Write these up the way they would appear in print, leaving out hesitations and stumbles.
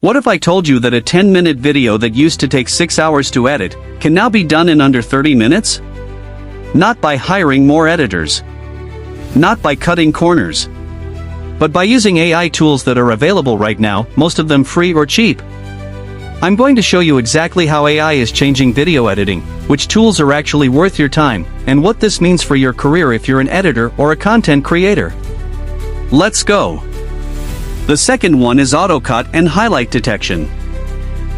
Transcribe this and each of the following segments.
What if I told you that a 10-minute video that used to take 6 hours to edit can now be done in under 30 minutes? Not by hiring more editors. Not by cutting corners. But by using AI tools that are available right now, most of them free or cheap. I'm going to show you exactly how AI is changing video editing, which tools are actually worth your time, and what this means for your career if you're an editor or a content creator. Let's go! The second one is AutoCut and highlight detection.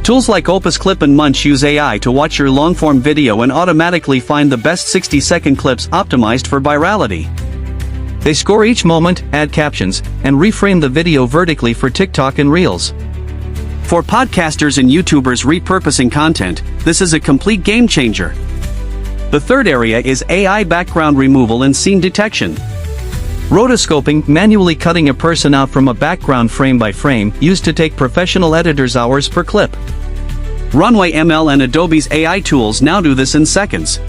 Tools like Opus Clip and Munch use AI to watch your long-form video and automatically find the best 60-second clips optimized for virality. They score each moment, add captions, and reframe the video vertically for TikTok and Reels. For podcasters and YouTubers repurposing content, this is a complete game changer. The third area is AI background removal and scene detection. Rotoscoping, manually cutting a person out from a background frame by frame, used to take professional editors hours per clip. Runway ML and Adobe's AI tools now do this in seconds.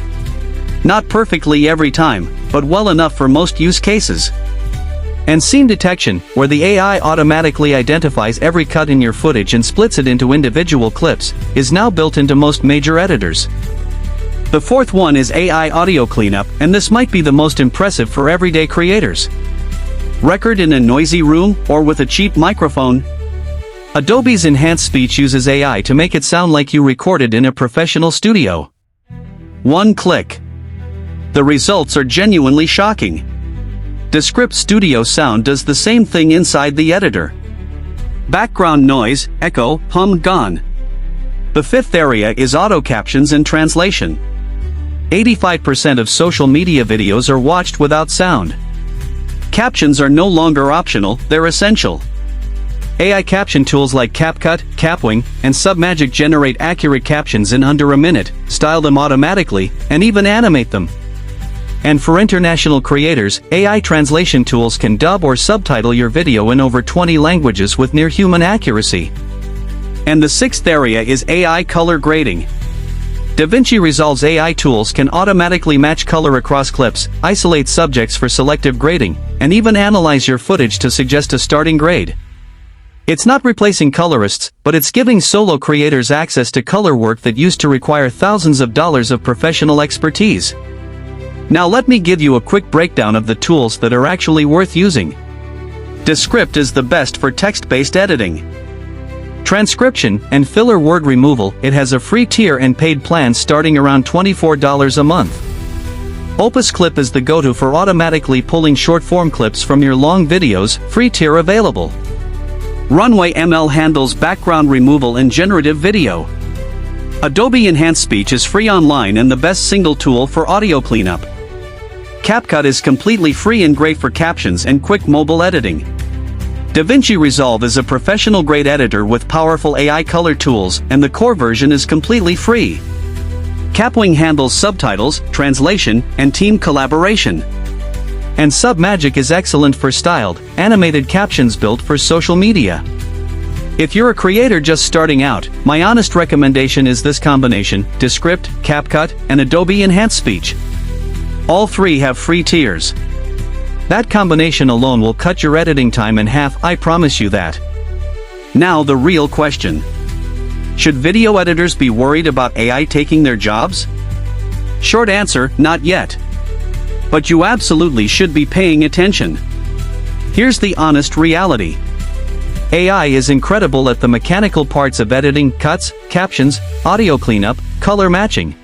Not perfectly every time, but well enough for most use cases. And scene detection, where the AI automatically identifies every cut in your footage and splits it into individual clips, is now built into most major editors. The fourth one is AI audio cleanup, and this might be the most impressive for everyday creators. Record in a noisy room or with a cheap microphone? Adobe's Enhanced Speech uses AI to make it sound like you recorded in a professional studio. One click. The results are genuinely shocking. Descript Studio Sound does the same thing inside the editor. Background noise, echo, hum, gone. The fifth area is auto captions and translation. 85% of social media videos are watched without sound. Captions are no longer optional, they're essential. AI caption tools like CapCut, Capwing, and Submagic generate accurate captions in under a minute, style them automatically, and even animate them. And for international creators, AI translation tools can dub or subtitle your video in over 20 languages with near-human accuracy. And the sixth area is AI color grading. DaVinci Resolve's AI tools can automatically match color across clips, isolate subjects for selective grading, and even analyze your footage to suggest a starting grade. It's not replacing colorists, but it's giving solo creators access to color work that used to require thousands of dollars of professional expertise. Now let me give you a quick breakdown of the tools that are actually worth using. Descript is the best for text-based editing. Transcription and filler word removal, it has a free tier and paid plans starting around $24 a month. Opus Clip is the go-to for automatically pulling short-form clips from your long videos, free tier available. Runway ML handles background removal and generative video. Adobe Enhanced Speech is free online and the best single tool for audio cleanup. CapCut is completely free and great for captions and quick mobile editing. DaVinci Resolve is a professional-grade editor with powerful AI color tools, and the core version is completely free. Capwing handles subtitles, translation, and team collaboration. And Submagic is excellent for styled, animated captions built for social media. If you're a creator just starting out, my honest recommendation is this combination: Descript, CapCut, and Adobe Enhanced Speech. All three have free tiers. That combination alone will cut your editing time in half, I promise you that. Now the real question. Should video editors be worried about AI taking their jobs? Short answer, not yet. But you absolutely should be paying attention. Here's the honest reality. AI is incredible at the mechanical parts of editing: cuts, captions, audio cleanup, color matching.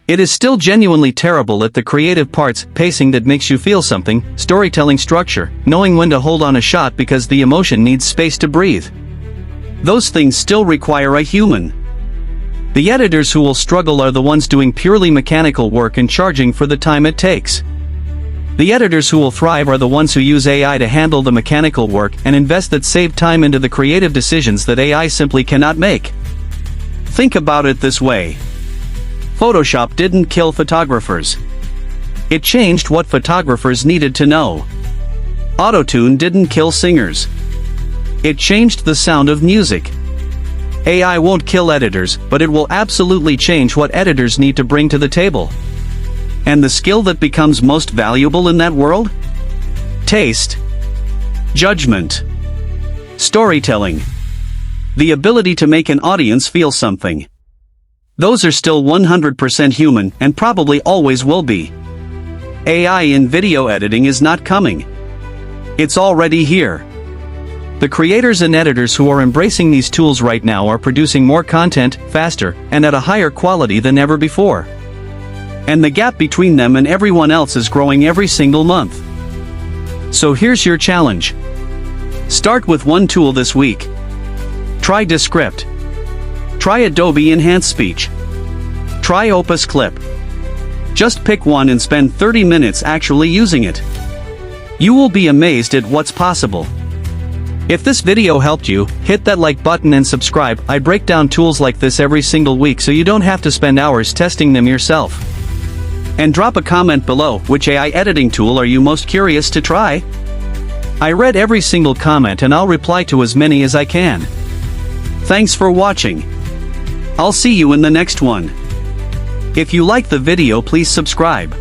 It is still genuinely terrible at the creative parts: pacing that makes you feel something, storytelling structure, knowing when to hold on a shot because the emotion needs space to breathe. Those things still require a human. The editors who will struggle are the ones doing purely mechanical work and charging for the time it takes. The editors who will thrive are the ones who use AI to handle the mechanical work and invest that saved time into the creative decisions that AI simply cannot make. Think about it this way. Photoshop didn't kill photographers. It changed what photographers needed to know. Autotune didn't kill singers. It changed the sound of music. AI won't kill editors, but it will absolutely change what editors need to bring to the table. And the skill that becomes most valuable in that world? Taste. Judgment. Storytelling. The ability to make an audience feel something. Those are still 100% human and probably always will be. AI in video editing is not coming. It's already here. The creators and editors who are embracing these tools right now are producing more content, faster, and at a higher quality than ever before. And the gap between them and everyone else is growing every single month. So here's your challenge. Start with one tool this week. Try Descript. Try Adobe Enhanced Speech. Try Opus Clip. Just pick one and spend 30 minutes actually using it. You will be amazed at what's possible. If this video helped you, hit that like button and subscribe. I break down tools like this every single week so you don't have to spend hours testing them yourself. And drop a comment below, which AI editing tool are you most curious to try? I read every single comment and I'll reply to as many as I can. Thanks for watching. I'll see you in the next one. If you like the video, please subscribe.